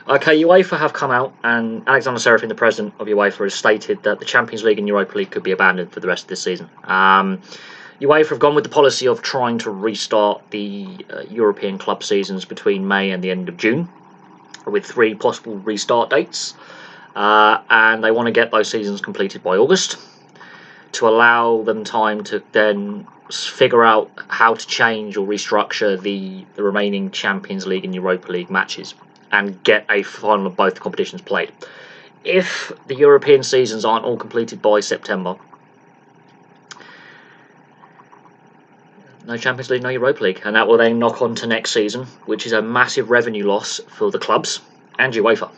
Okay, UEFA have come out, and Alexander Serafin, the president of UEFA, has stated that the Champions League and Europa League could be abandoned for the rest of this season. UEFA have gone with the policy of trying to restart the European club seasons between May and the end of June, with 3 possible restart dates, and they want to get those seasons completed by August to allow them time to then figure out how to change or restructure the remaining Champions League and Europa League matches and get a final of both competitions played. If the European seasons aren't all completed by September, no Champions League, no Europa League, and that will then knock on to next season, which is a massive revenue loss for the clubs and UEFA.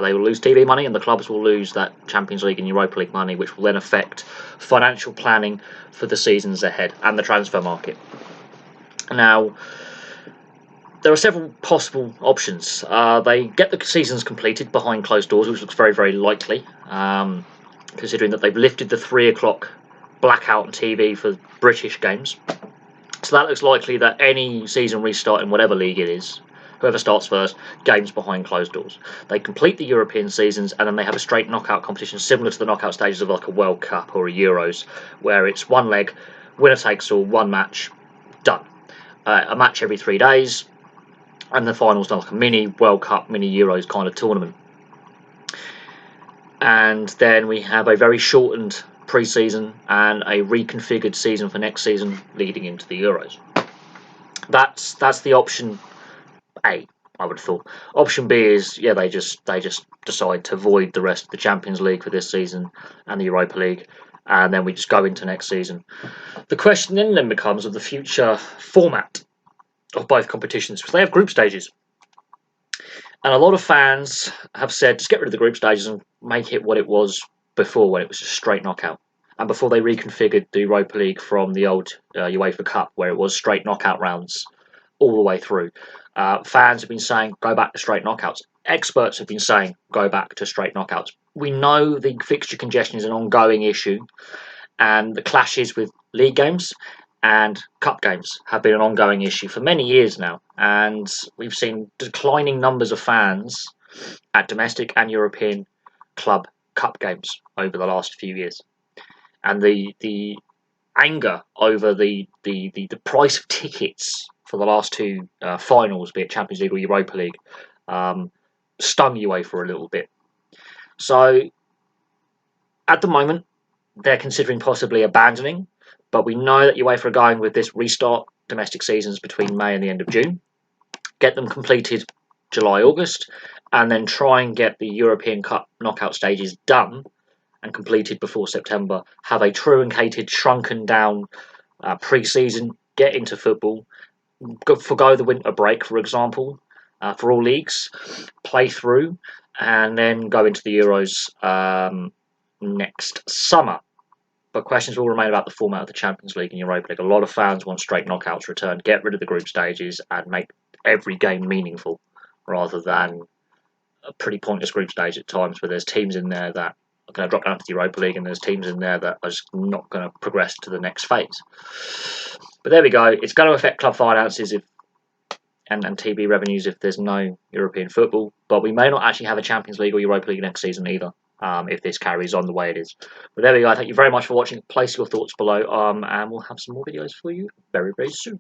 They will lose TV money, and the clubs will lose that Champions League and Europa League money, which will then affect financial planning for the seasons ahead and the transfer market. Now, there are several possible options. They get the seasons completed behind closed doors, which looks very, very likely, considering that they've lifted the 3 o'clock blackout on TV for British games. So that looks likely that any season restart in whatever league it is, whoever starts first, games behind closed doors. They complete the European seasons, and then they have a straight knockout competition similar to the knockout stages of like a World Cup or a Euros, where it's one leg, winner takes all, one match, done. A match every 3 days, and the final's done like a mini World Cup, mini Euros kind of tournament. And then we have a very shortened pre-season and a reconfigured season for next season leading into the Euros. That's the option A, I would have thought. Option B is, yeah, they just decide to void the rest of the Champions League for this season and the Europa League, and then we just go into next season. The question then becomes of the future format of both competitions, because they have group stages. And a lot of fans have said, just get rid of the group stages and make it what it was before, when it was a straight knockout. And before they reconfigured the Europa League from the old UEFA Cup, where it was straight knockout rounds all the way through. Fans have been saying, go back to straight knockouts. Experts have been saying, go back to straight knockouts. We know the fixture congestion is an ongoing issue, and the clashes with league games and cup games have been an ongoing issue for many years now. And we've seen declining numbers of fans at domestic and European club cup games over the last few years. And the anger over the price of tickets for the last 2 finals, be it Champions League or Europa League, stung UEFA a little bit. So at the moment, they're considering possibly abandoning, but we know that UEFA are going with this restart domestic seasons between May and the end of June, get them completed July, August, and then try and get the European Cup knockout stages done and completed before September, have a truncated, shrunken down pre-season, get into football, forgo the winter break, for example, for all leagues, play through, and then go into the Euros next summer. But questions will remain about the format of the Champions League and Europa League. A lot of fans want straight knockouts return, get rid of the group stages, and make every game meaningful, rather than a pretty pointless group stage at times where there's teams in there that are going to drop down to the Europa League and there's teams in there that are just not going to progress to the next phase. But there we go. It's going to affect club finances and TV revenues if there's no European football. But we may not actually have a Champions League or Europa League next season either, if this carries on the way it is. But there we go. Thank you very much for watching. Place your thoughts below, and we'll have some more videos for you very, very soon.